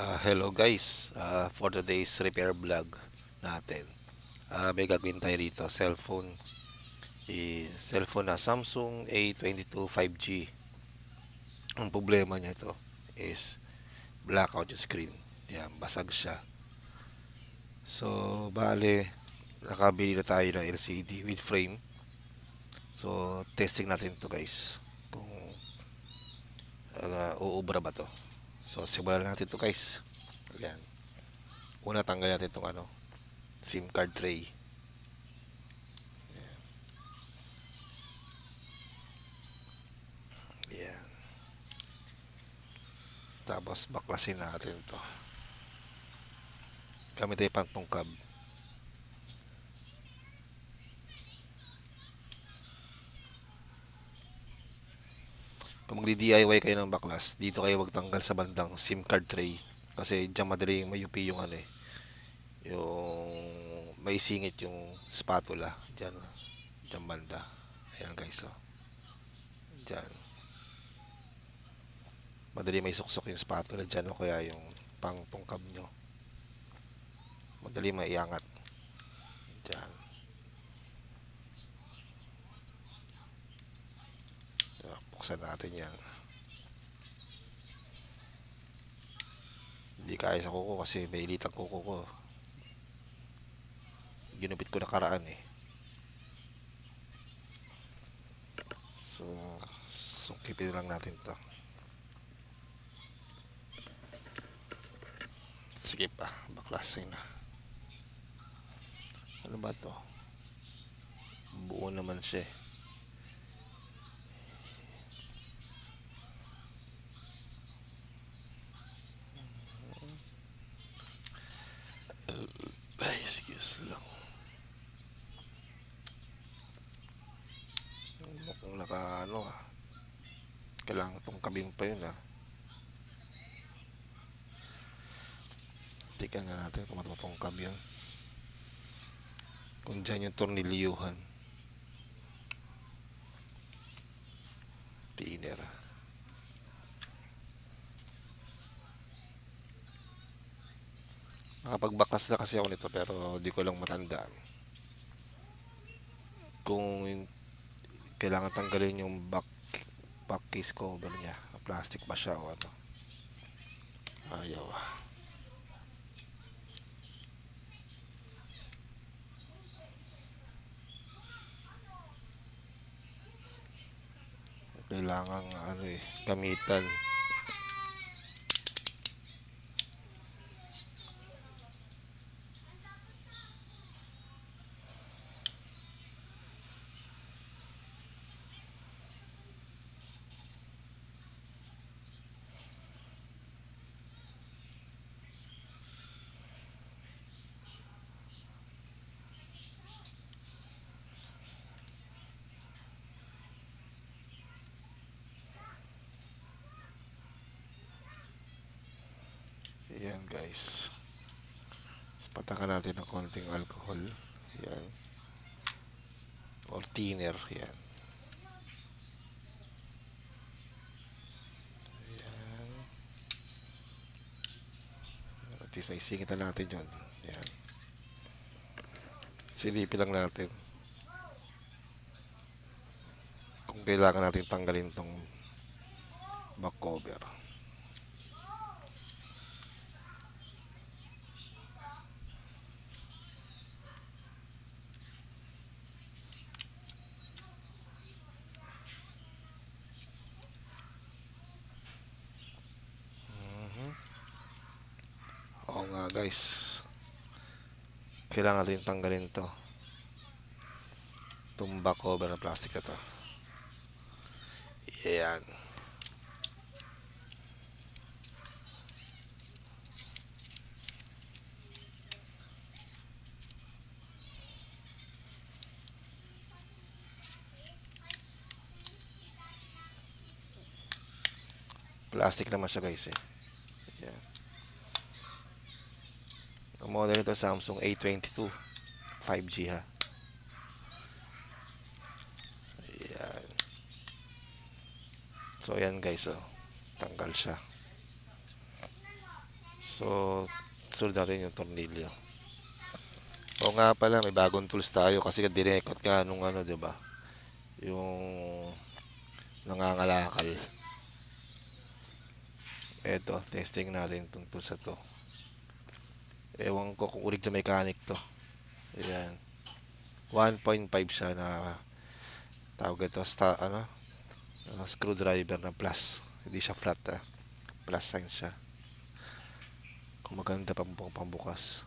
Hello guys, for today's repair vlog natin, may gagawin tayo rito, cellphone na Samsung A22 5G. Ang problema niya ito is blackout yung screen. Yan, basag siya. So, bale, nakabili na tayo ng LCD with frame. So, testing natin to guys, kung uubra ba to. So, simulan natin to guys. Yan. Una, tanggal natin itong SIM card tray. Yan. Tapos baklasin natin to. Gamit tayo pang tungkab. Kung magdi-DIY kayo ng baklas, dito kayo magtanggal sa bandang SIM card tray. Kasi diyan madali mayupi yung yung may singit yung spatula. Diyan banda. Ayan guys, oh. Diyan. Madali may suksok yung spatula diyan o kaya yung pang tungkab nyo. Madali maiangat. Diyan. Buksan natin yan. Hindi kaya sa kuko kasi may init ang kuko ko. Ginupit ko nakaraan eh. So, sungkipin lang natin to. Sige pa, baklasin na. Ano ba to? Buo naman siya eh. Ay, excuse lang. Kung kailangan itong kabing pa yun ah. Tika nga natin kung matutungkab yun. Kung dyan yung tornilyuhan. Tiner. Nakapagbaklas na kasi ako nito pero di ko lang matandaan. Kung kailangan tanggalin yung back case cover niya. Plastic ba siya o ano. Ayaw ah. Kailangan gamitan. Ayan guys. Patakan natin ng konting alcohol. Ayan. Or thinner. Ayan. Ayan. At least naisingit na natin yun. Ayan. Silipin lang natin. Kung kailangan natin tanggalin tong back cover. Oo nga guys. Kailangan natin tanggalin to. Itong back cover na plastic na to. Ayan. Plastic naman siya guys eh. Ayan. Ang model nito Samsung A22 5G ha. Ayan. So ayan guys oh. Tanggal siya. So, sunod natin yung tornilyo. O nga pala, may bagong tools tayo kasi dinekot nga nung ano, 'di ba? Yung nangangalakal. Eto, testing natin itong tools na to. Ewan ko kung urig na mechanic to. Ayan. 1.5 siya na tawag ito screwdriver na plus. Hindi siya flat Plus sign siya. Kung maganda pambukas.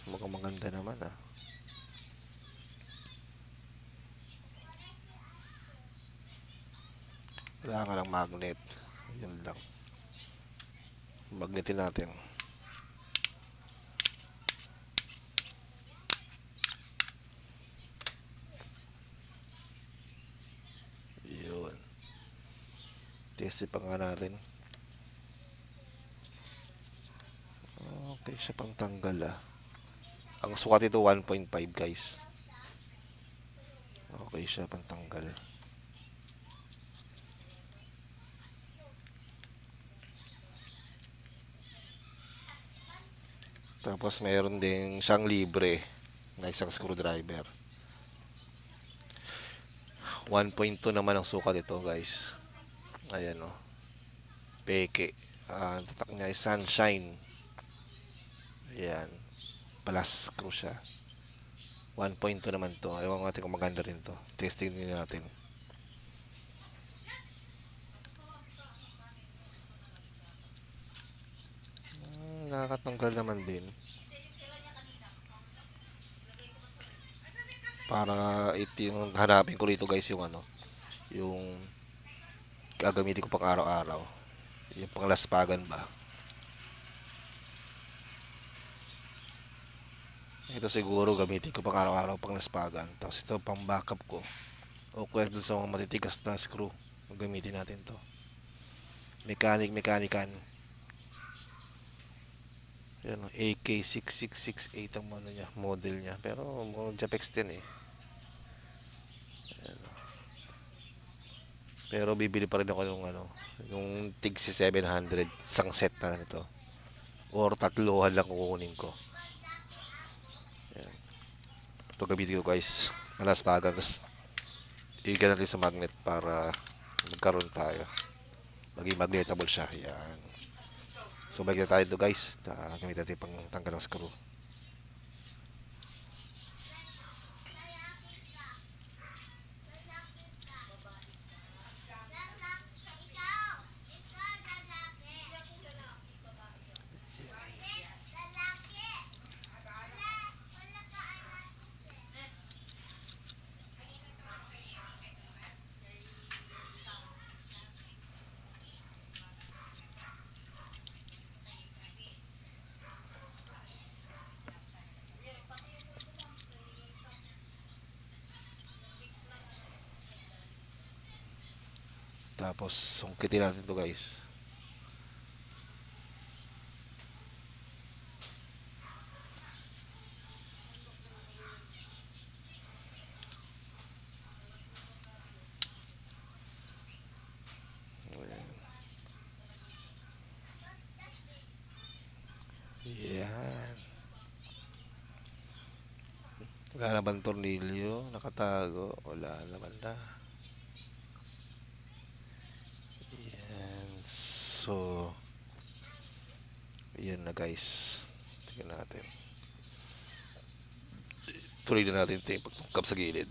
Mukhang maganda naman Wala nga lang magnet. Yun lang. Magnetin natin. Yun. Test pa nga natin. Okay siya pang tanggal Ang sukat ito 1.5 guys. Okay siya pang tanggal. Tapos mayroon din siyang libre na isang screwdriver. 1.2 naman ang sukat ito guys. Ayan Peke. Tatak niya ay Sunshine. Ayan. Plus screw siya. 1.2 naman to. Ewan natin kung maganda rin to. Testing din natin. Nakakatanggal naman din. Para ito yung hanapin ko dito guys yung yung gagamitin ko pang araw-araw. Yung panglaspagan ba. Ito siguro gamitin ko pang araw-araw pang laspagan. Tapos ito pang backup ko. O kaya dun sa mga matitigas na screw. Gamitin natin to. Mechanican. Yan AK6668 ang model niya. Pero Japex din Pero bibili pa rin ako yung TIG 700 isang set na nito. Or tatluhan lang kukunin ko. Yan. Ito gamitin ko guys. Malaspagan. Tapos iga natin sa magnet para magkaroon tayo. Maging magnetable siya. Yan. So balik na tayo ito guys. Gamitin natin pang tanggal ng screw. Tapos sungkitin natin ito guys. Yan. Wala naman tornilyo. Nakatago. Wala naman Yan. So, yan na guys. Tingnan natin. Tuloy na natin ito yung pagtungkap sa gilid.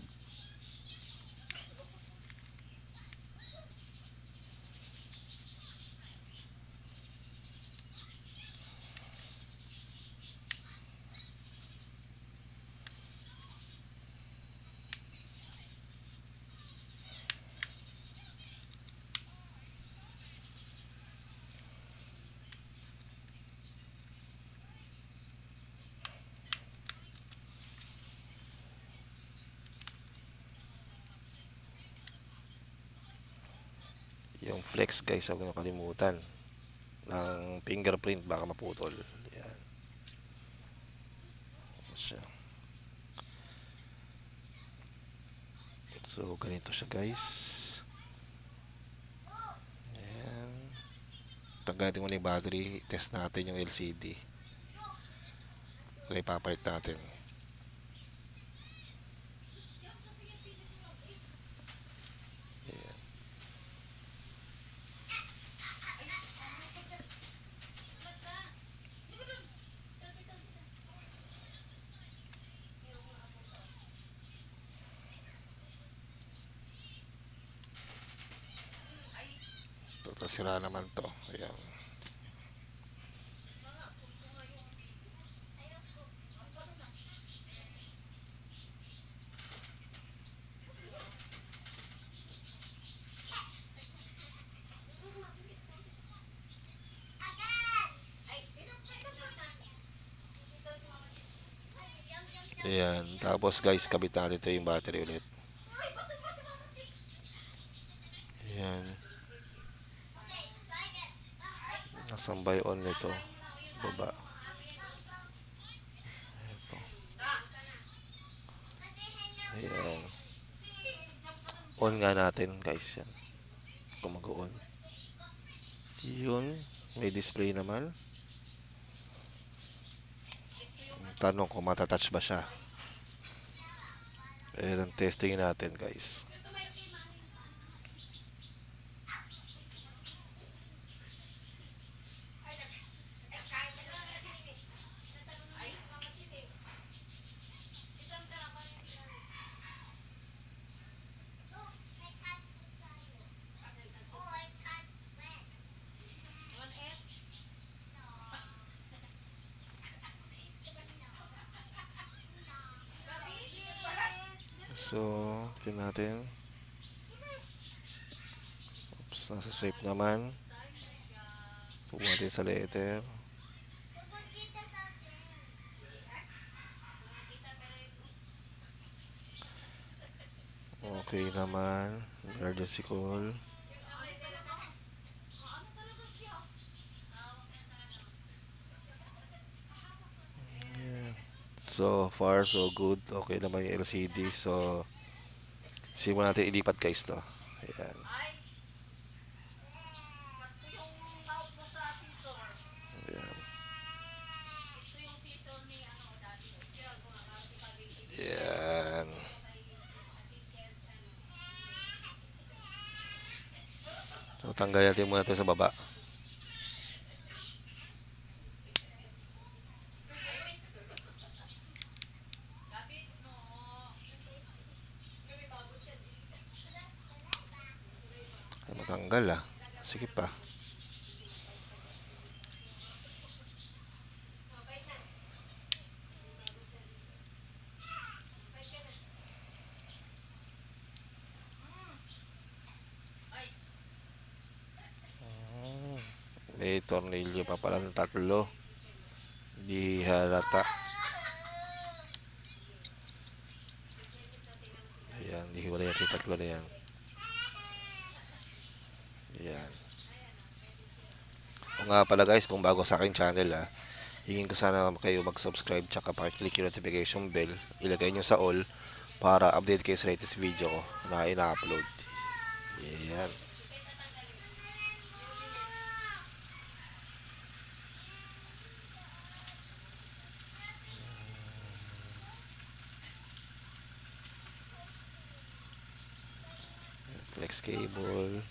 Yung flex guys, huwag nyo kalimutan. Ng fingerprint, baka maputol. Yan. Siya. So, ganito siya guys. tanggalin natin muna yung battery, test natin yung LCD. Okay, papalit natin. Ayan. Ito, sira naman to. Ayan. Ayan. Tapos guys, kabit natin ito yung battery ulit. Ayan. Nasaan ba yung on nito? Sa baba. Ito. Ayan. On nga natin guys. Yan. Kung mag-on. Yun. May display naman. Tanong kung matatouch ba siya. Ayan ang testing natin guys. So, tingnan natin. Oops, nasa swipe naman. Tuwa natin sa letter. Okay naman. Emergency call. Yeah. So far, so good. Okay naman yung LCD. So, simulan natin ilipat guys to. Ayan. Ayan. Ayan. So, tanggalin natin muna ito sa baba. Ay, matanggal ah. Sige pa. May tornilyo pa pala ng tatlo. Di halata. Ayan, di hiwalay natin yung tatlo na yan. Ayan. O nga pala guys, kung bago sa aking channel hingin ko sana kayo mag-subscribe tsaka pakiclick yung notification bell. Ilagay nyo sa all para update kayo sa latest video ko na ina-upload. Ayan. Flex cable.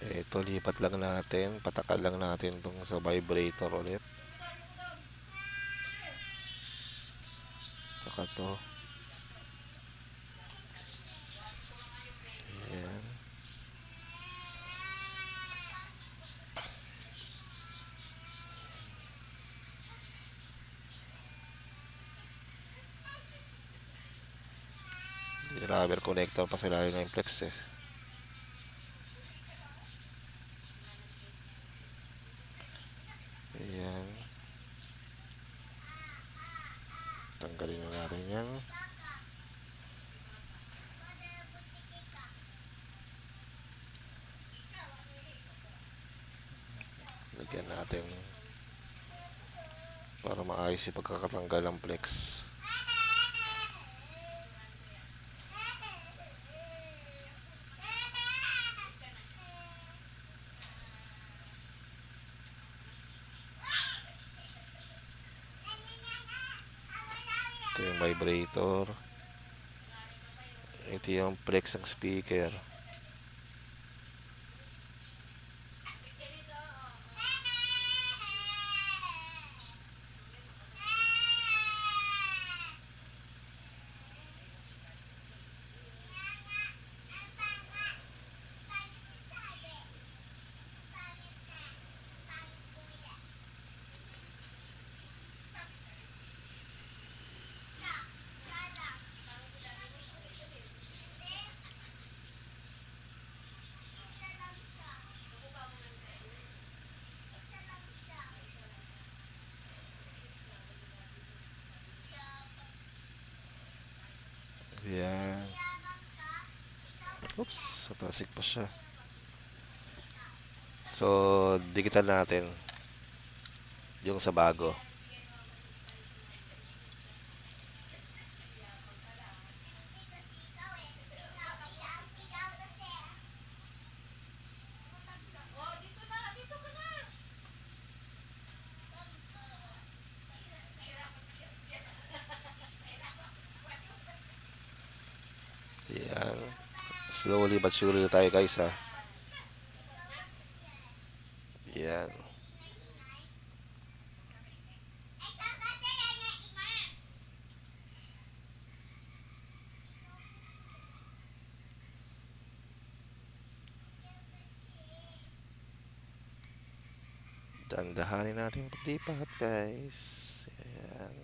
Ito, lipat lang natin. Patakal lang natin itong sa vibrator ulit. Saka to. Ayan. Rubber connector pa sa ilalim ng flex natin para maayos yung pagkakatanggal ng flex. Ito yung vibrator. Ito yung flex ng speaker. Yan. Oops, satasik pa siya. So, digital natin yung sa bago. Yan. Slowly but surely tayo guys ha. Yan. Dandahanin natin paglipat guys. Yan.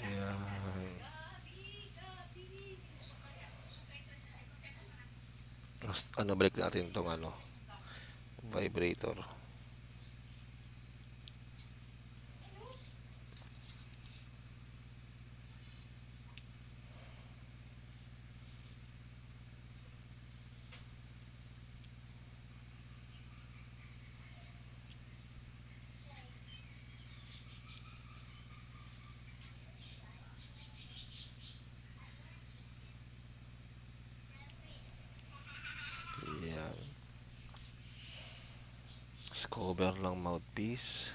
Yan. Ano, balik natin tong ano, vibrator. Yan. Cover lang mouthpiece.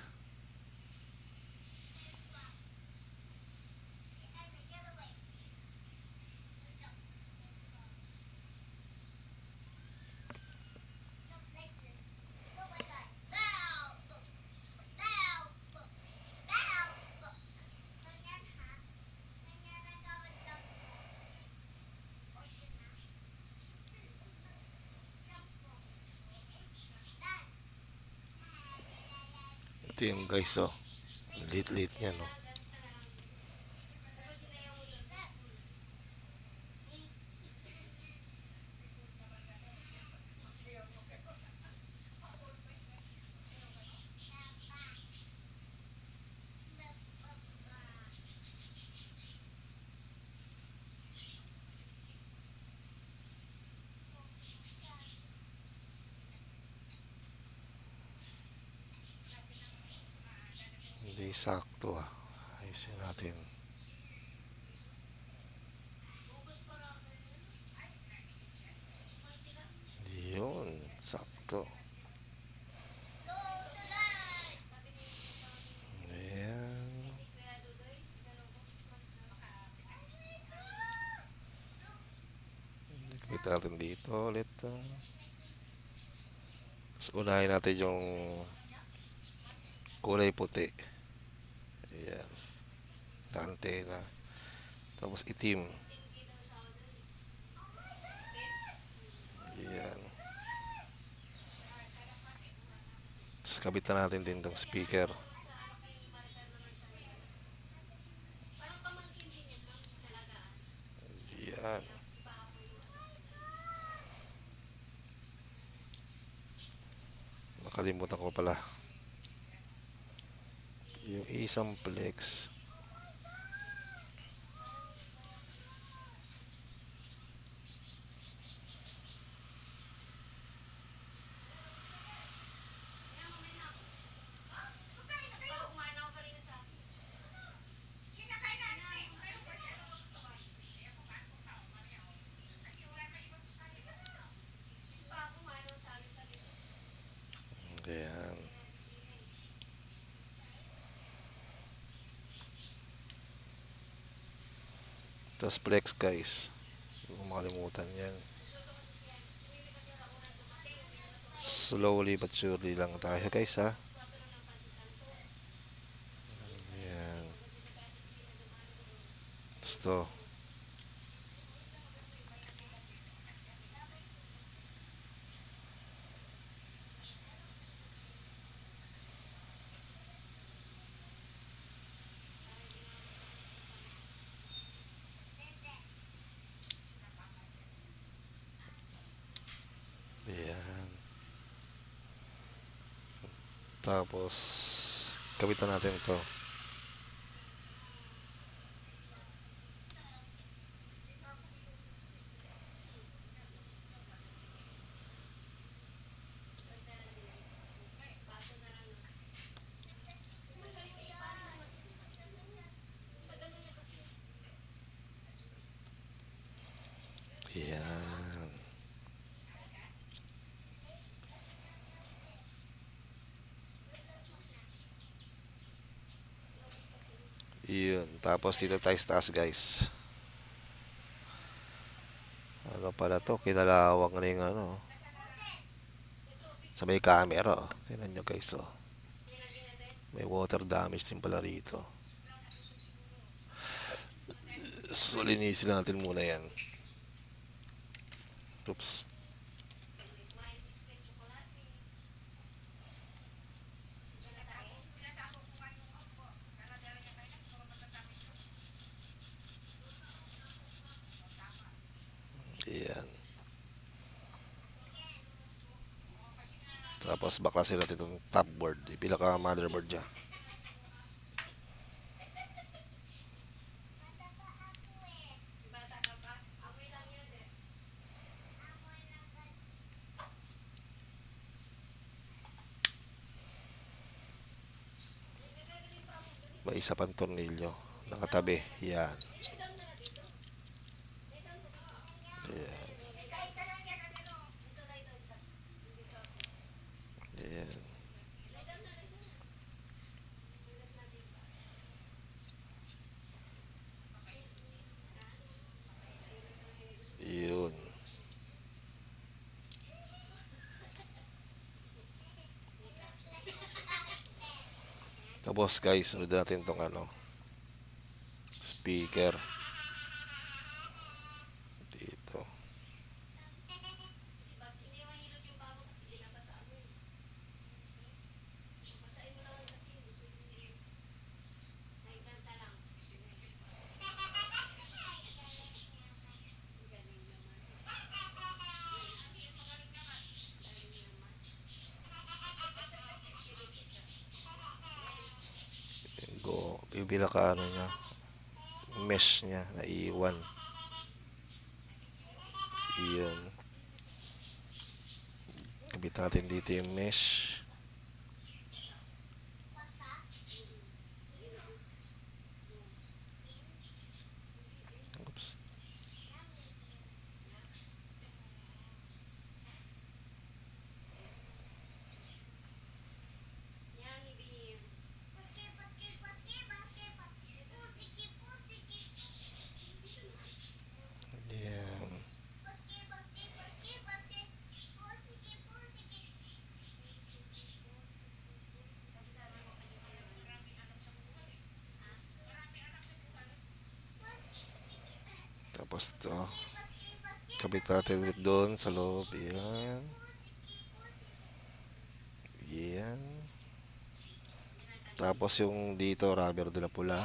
Ito yung guys oh, lit niya no. Hindi sakto ah. Ayusin natin. Yun, sakto. Ayan. Kita natin dito ulit. Tapos unahin natin yung kulay puti. Ayan. Antena. Tapos itim. Ayan. Tapos kabitan natin din tong speaker. Yan. Nakalimutan ko pala. Yung isang flex. Ayan. Tapos flex guys. Huwag mo makalimutan yan. Slowly but surely lang tayo guys ha. Ayan. Gusto. Ayan. Tapos, kabitan natin ito. Ayan. Yun. Tapos dito tayo sa taas guys. Ano pala to? Kinalawang na yung ano. Sa may camera. Oh. Tingnan nyo guys. Oh. May water damage din pala rito. So, linisin natin muna yan. Oops. Ayan. Tapos baklasin natin itong top board. Yung pinaka motherboard niya. May isa pang tornilyo. Nakatabi. Yan. Ayan. Ayan. Yun. Tapos guys, sunod natin itong ano, speaker. Dito. Go. Yung pinaka ano niya, mesh niya na iwan. Yun. Kabit natin dito yung mesh. Oops. Yan. Tapos to. Kabit natin ulit doon sa loob. Yan. Yan. Tapos yung dito, rubber na pula.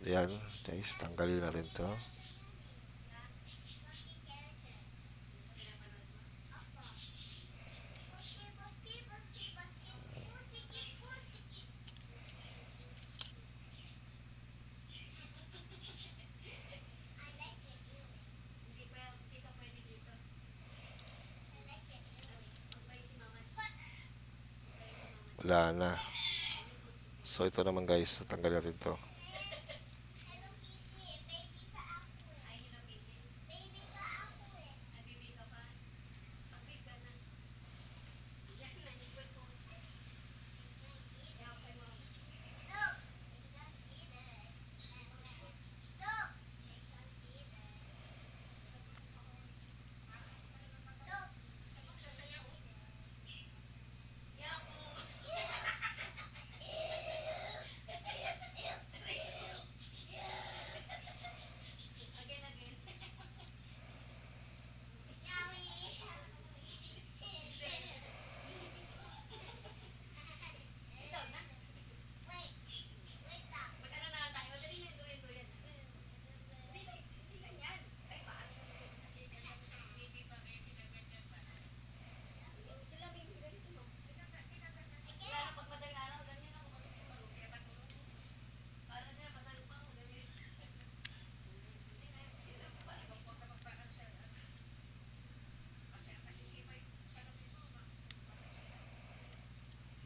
Yan. Guys, tanggalin natin to. wala na. So ito naman guys, tatanggal natin to.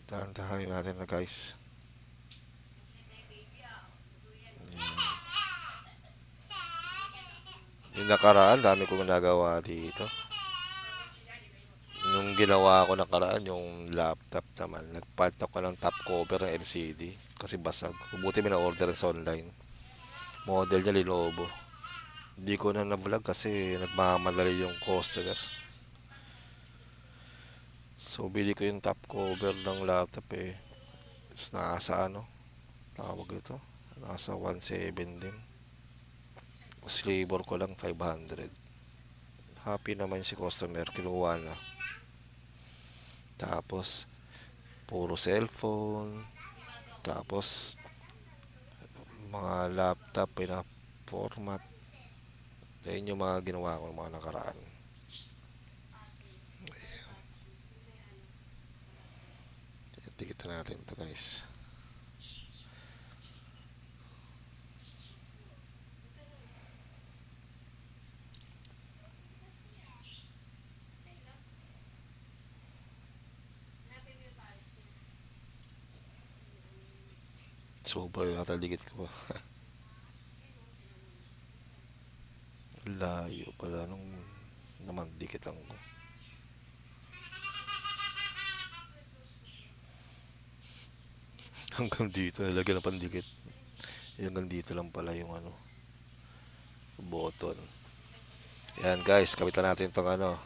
Dahan-dahanin natin na guys. Yung nakaraan, dami kong nagawa dito. Nung ginawa ko nakaraan, yung laptop naman, nagpart ako ng top cover ng LCD kasi basag. Buti may na-order sa online. Model niya Lenovo. Hindi ko na na-vlog kasi nagmamadali yung customer. So, bili ko yung top cover ng laptop eh. Is nasa ano, tawag ito. Nasa 1.7 din. Labor ko lang 500. Happy naman si customer, kinuha na. Tapos, puro cellphone. Tapos, mga laptop, pina-format. Ayun yung mga ginawa ko ng mga nakaraan. Tikita natin to guys. Sobrang nataligit ko. Layo pala nung naman dikit lang ko. Hanggang dito, nalagyan na pandikit. Hanggang dito lang pala yung ano, button. Yan guys, kapitan natin itong ano,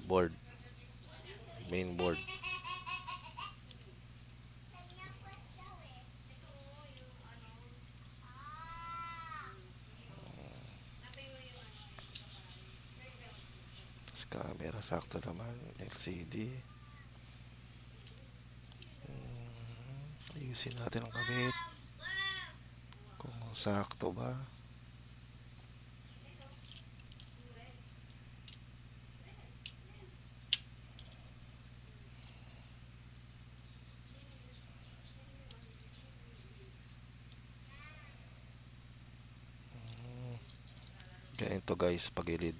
board. Main board. Tapos camera, sakto naman. LCD. Ayusin natin ang kabit. Kung sakto ba. Ganito guys, pagilid.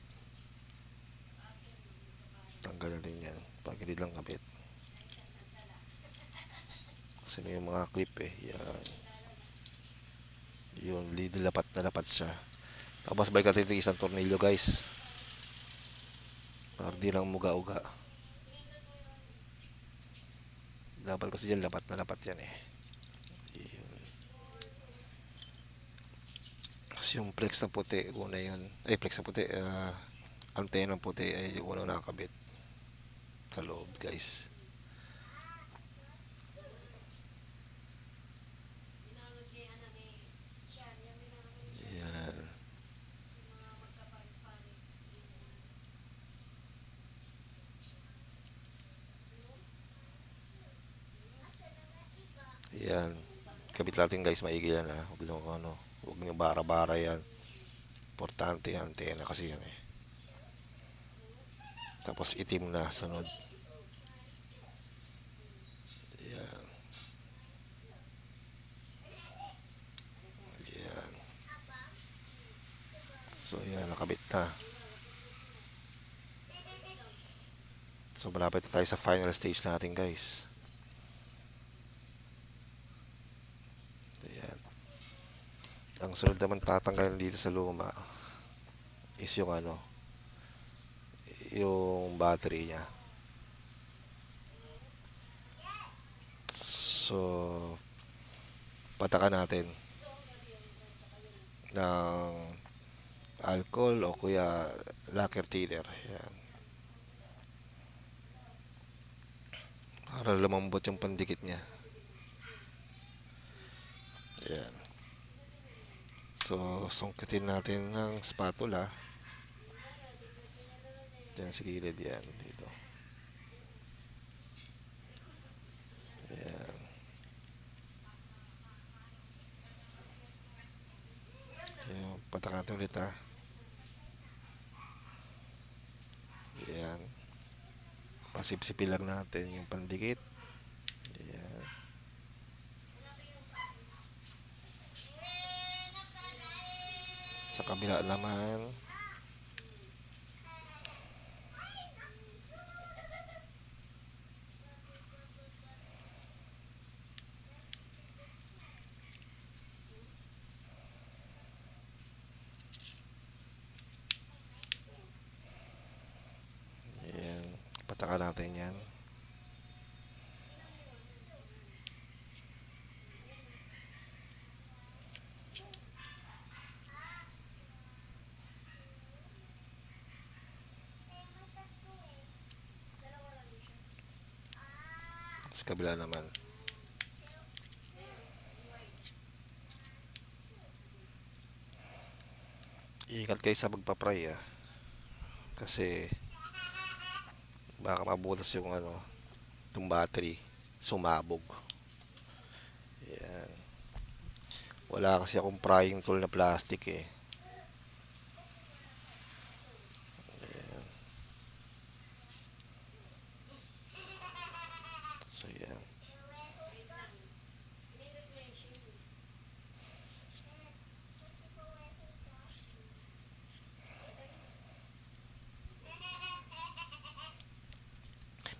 Tanggal natin yan. Pagilid lang kabit. Kasi may mga clip eh. Yan. Yun, lapat na lapat siya. Tapos balik natin ito isang tornilyo guys. Para di lang muga-uga. Dapat kasi dyan lapat na lapat yan eh. Yun. Kasi yung flex na puti, una yun. Ay, flex na puti. Antena puti ay yung una nakakabit. Sa loob guys. Yan. Yan. Kabit natin guys, maigi yan ha. Huwag nyo ano. Huwag nyo bara-bara yan. Importante yan, antena kasi yan eh. Tapos itim na sunod. Yan. Yan. So yan, nakabit na. So malapit na tayo sa final stage natin guys. Ang sunod naman tatanggalin dito sa luma is yung yung battery niya. So, patakan natin ng alcohol o kuya lacquer thinner. Yan. Para lumambot yung pandikit niya. Yan. So, sungkitin natin ng spatula. Yan sa gilid yan. Dito. Yan. Yan. Patakan natin ulit ha. Yan. Pasipsipin lang natin yung pandikit. Yan. Sa kabila naman. Yan. Patakan natin yan. Sa kabila naman. Ingat kayo sa pagpa-pry kasi baka mabutas yung itong battery, sumabog. Yan. Wala kasi akong prying tool na plastic eh. So yan.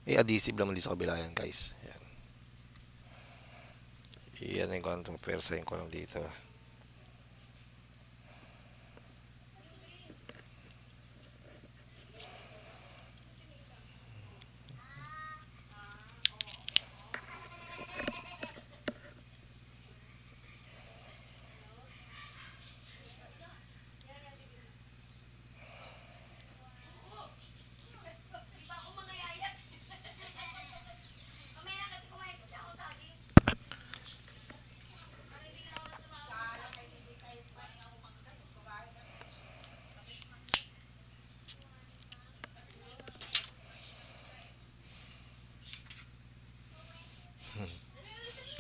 May adhesive naman dito sa kabila yan guys. Yan. Iyan yung kung persahin ko lang dito.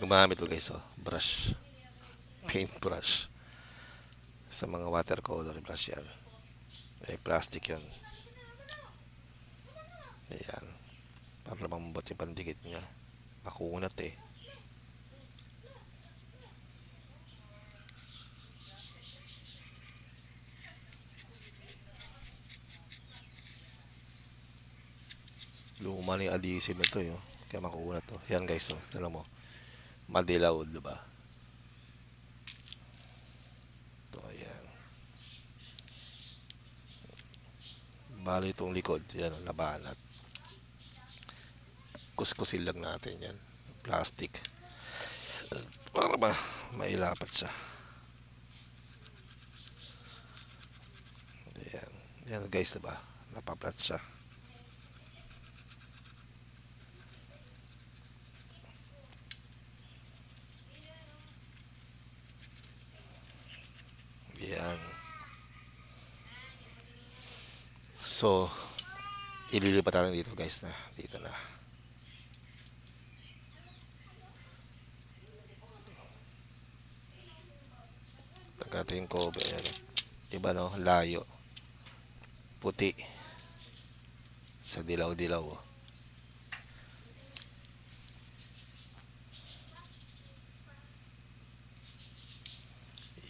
Gumamit ko guys brush. Paint brush. Sa mga watercolor brush yan. Plastic yun. Ayan. Para lumambot yung pandikit niya. Makunat eh. Luma na yung adhesive na to kaya makunat to. Yan guys tignan mo. Madilaw, diba? Ito, ayan. Bali itong likod, yan, labanat. Kuskusin lang natin yan. Plastic. Para mailapat siya. Ayan. Yan guys, diba? Napaplat siya. Yan. So, ililipat natin dito guys na. Dito na. Tagatin yung cover. Yan. Diba no? Layo. Puti. Sa dilaw-dilaw.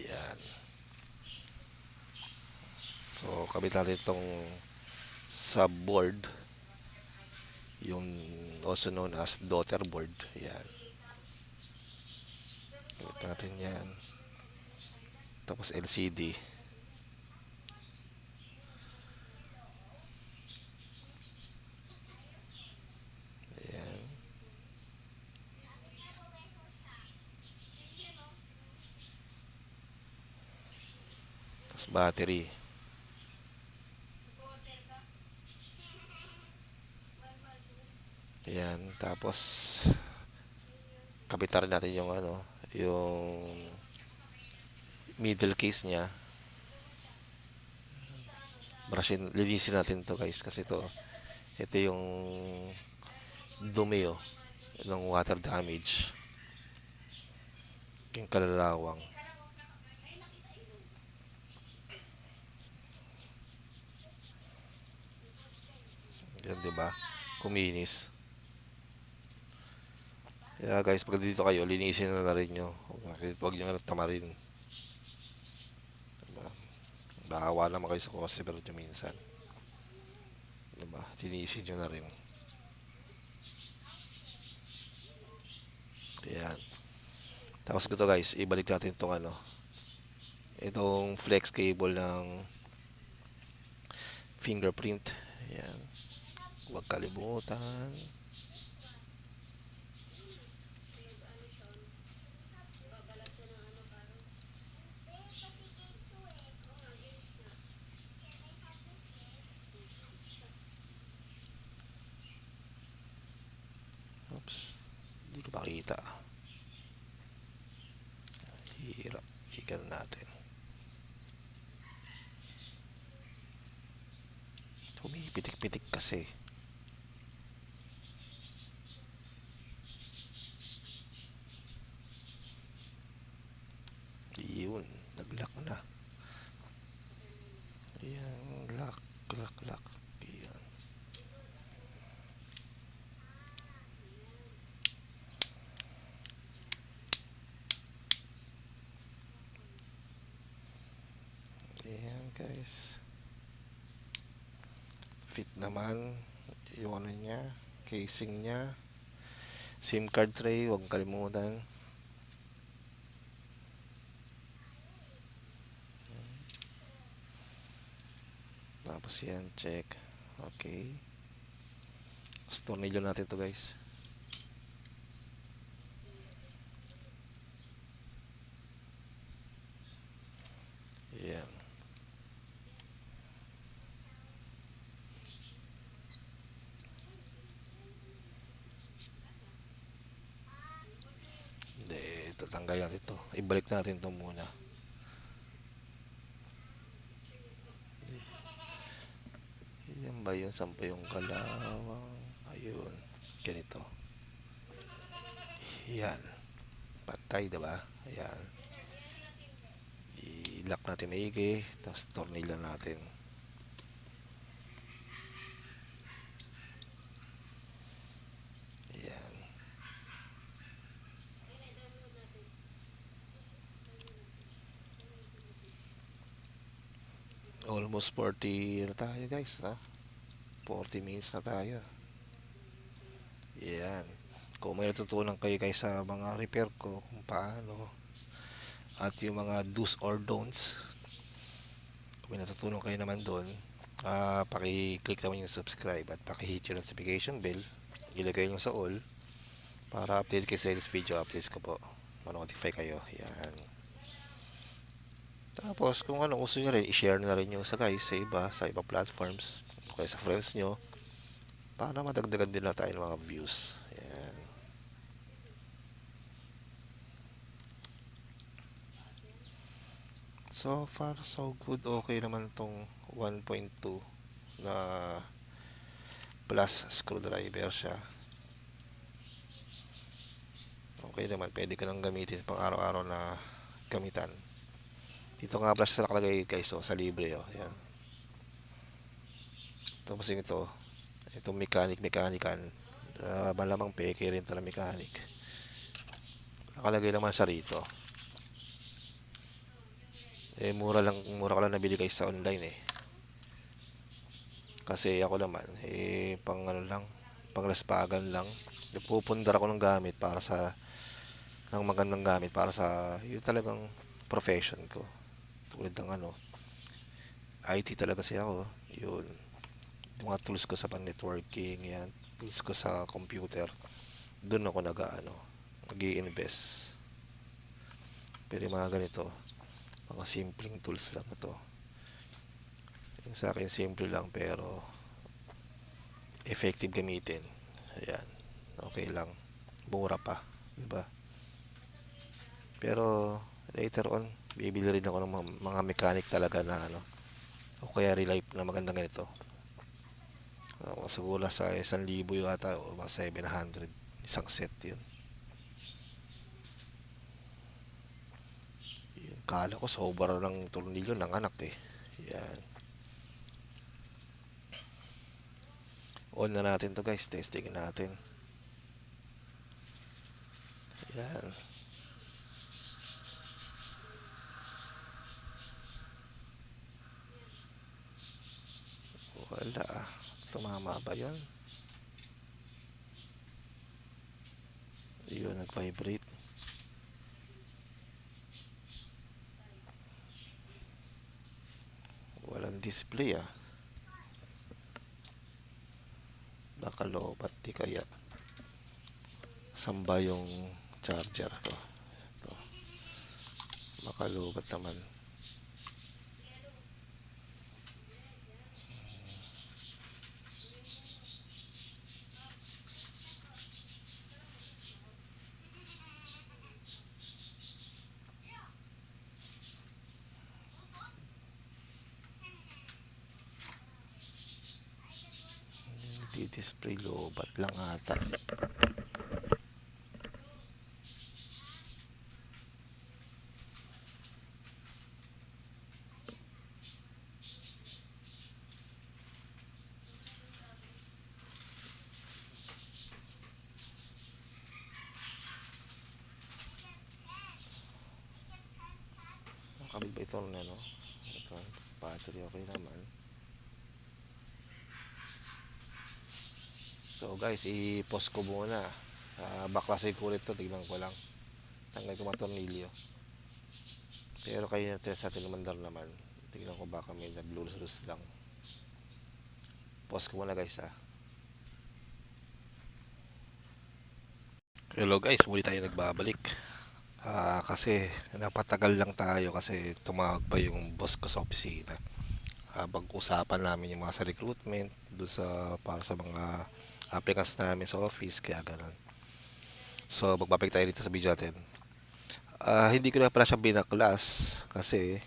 Yan. So, kabit natin itong subboard. Yung also known as daughter board. Yan. Kabit natin yan. Tapos LCD. Ayan. Tapos battery. Ayan. Tapos kapitan rin natin yung ano, yung middle case niya. Brushin, linisin natin to guys kasi ito yung dumi oh, ng water damage. Yung kalalawang. Yan, di ba? Kuminis. Kaya guys, pag dito kayo, linisin na rin nyo. Huwag nyo nga tamarin. Diba? Naawa naman kayo sa customer nyo minsan. Diba? Tinisin nyo na rin. Ayan. Tapos ito guys, ibalik natin itong ano. Itong flex cable ng fingerprint. Ayan. Huwag kalimutan. Oops. Hindi ko makita. Hirap. Ikan natin. Humipitik-pitik kasi. Yun. Nag-lock na. Ayan. Lock. Lock. Lock. Ayan. Ayan guys. Fit naman yung ano niya, casing niya. SIM card tray, huwag kalimutan. Tapos yan, check. Okay. Tapos tornilyo natin to guys. Yan. Hindi, tatanggal natin ito. Ibalik natin ito muna. Yan ba yun? Saan pa yung kalawang? Ayun. Ganito. Yan. Pantay, diba? Ayan. I-lock natin maigi. Tapos tornilyo natin. Ayan. Almost 40 na tayo guys. Ha? 40 minutes na tayo. Ayan. Kung may natutunan kayo guys sa mga repair ko kung paano at yung mga do's or don'ts, kung may natutunan kayo naman doon, paki-click naman yung subscribe at paki-hit yung notification bell, ilagay nyo sa all para update kayo sa latest video updates ko po, ma-notify kayo. Yan. Tapos kung ano gusto nyo rin, i-share na rin nyo sa guys sa iba platforms o kaya sa friends nyo para madagdagan din na tayo ng mga views. Yan. So far so good, okay naman tong 1.2 na plus screwdriver siya. Okay naman, pwede ka nang gamitin pang araw-araw na gamitan. Dito nga plus sa nakalagay guys, oh, sa libre oh. Yan. Tapos itong mechanical, malamang peke rin ito na mechanic. Nakalagay naman sa rito. Mura ko lang nabili guys sa online eh. Kasi ako naman, pang ano lang, pang laspagan lang. Pupundar ako ng gamit ng magandang gamit para sa yung talagang profession ko. tulad ng ano, IT talaga kasi ako. Yun, yung mga tools ko sa pan-networking, yan, tools ko sa computer, doon ako nag-i-invest. Pero yung mga ganito, mga simpleng tools lang ito. Yung sa akin, simple lang pero effective gamitin. Ayan, okay lang. Mura pa, di ba? Pero later on, bibili rin ako ng mga mechanic talaga na ano, o kaya relife na magandang ganito. Siguro sa 1,000 yata o mga 700 isang set yun. Yung kala ko sobra ng tornilyo ng anak eh. Yan. On na natin to guys. Testing natin. Yan. Wala ah. Tumama ba yun? Yun, nag-vibrate. Walang display ah. Nakalobat di kaya. Samba yung charger ko. Ito. Makalobat naman. Hindi display, lobat lang ata. Nakabit ba ito na no? Ito, battery okay naman. So guys, i-pause ko muna. Baklasin ko ulit to, tignan ko lang. Tanggal ko mga tornilyo. Pero kayo na test natin lumandar naman. Tignan ko baka may nag-lose lang. Pause ko muna guys ha. Hello guys, muli tayo nagbabalik. Kasi napatagal lang tayo kasi tumawag pa yung boss ko sa opisina. Pag-usapan namin yung mga sa recruitment doon sa para sa mga applicants namin sa office kaya ganun. So magbabalik tayo dito sa video natin. Hindi ko na pala siya binaklas kasi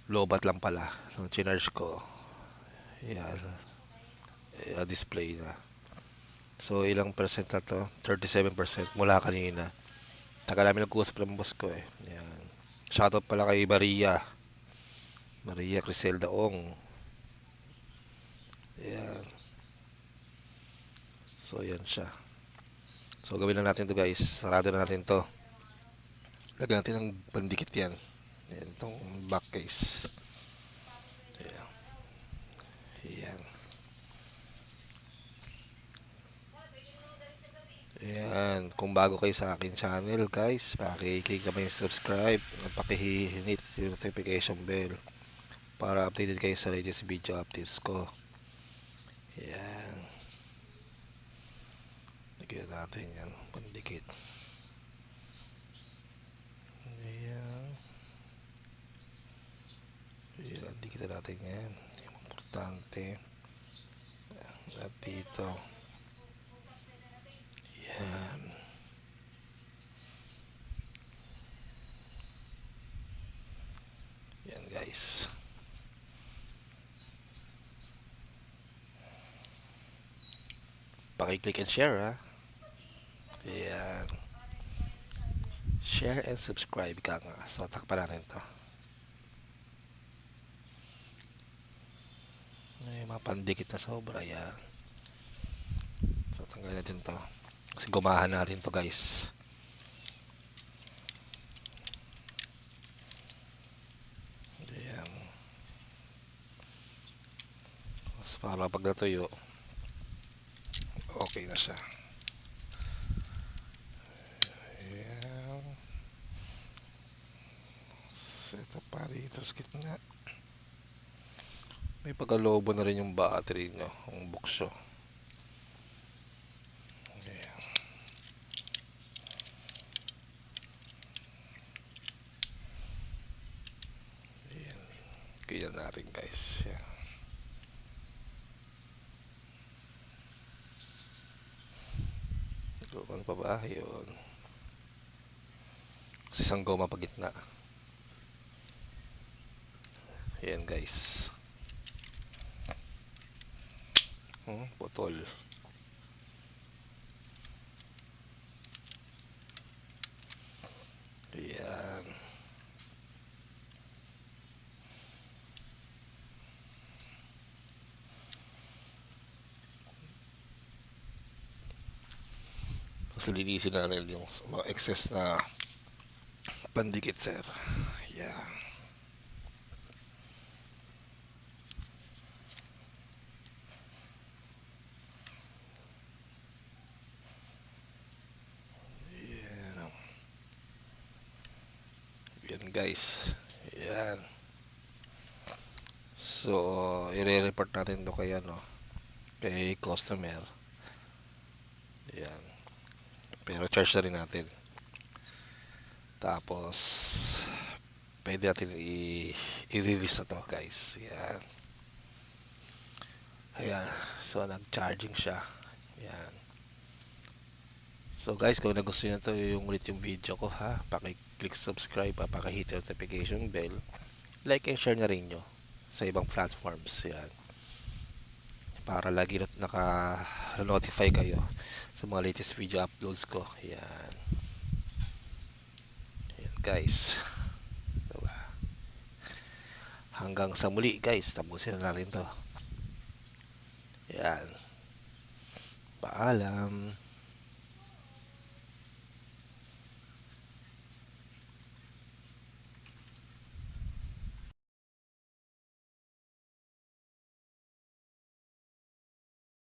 lobat lang pala. So, chinarge ko. Yan, display na. So ilang percent na to? 37% mula kanina. Tagal namin nag-uusap ng boss ko eh. Yan. Shoutout pala kay Maria. Maria Criselda Ong. Yan. So yan siya. So gawin na natin to guys. Sarado na natin to. Lagyan natin ng pandikit yan. Yan itong back case. Yan. Yan. Yan. Kung bago kayo sa akin channel guys, paki-click naman yung subscribe at paki-hit yung notification bell para updated kayo sa latest video updates ko. Yan. Lagyan natin yan. Pandikit. Yan. Yan. Dikit natin yan. Yung importante. At dito. Yan. Yan guys. Paki-click and share ha. Yan. Share and subscribe ka nga. So takpan natin to. Ay, mapandikit na sobra yan. So tanggalin natin to. Kasi gumahan natin to guys. Yan. Tapos para pag natuyo, okay na siya. Yan. ito pa rito sa gitna. May pagkalobo na rin yung battery nyo, yung buksyo. Ayan. Ayan. Kaya natin guys. Ayan. Ano pa ba? Yun. Kasi isang goma pa gitna. Ayan guys. Putol. Ayan. Tapos linisin natin yung mga excess na pandikit sir. Ayan. Yan guys. Yan. So, i-report natin to kay ano, kay customer. Yan. Pero charge na rin natin. Tapos pwede natin i-release na to guys. Yan. Ayan. So, nag-charging siya. Yan. So guys, kung nagustuhan nyo to yung ulit yung video ko ha, paki-click subscribe, paki-hit yung notification bell, like and share na rin nyo sa ibang platforms. Yan. Para lagi naka-notify kayo sa mga latest video uploads ko. Yan. Yan guys. Diba? Hanggang sa muli guys, tapusin na natin to. Yan. Paalam.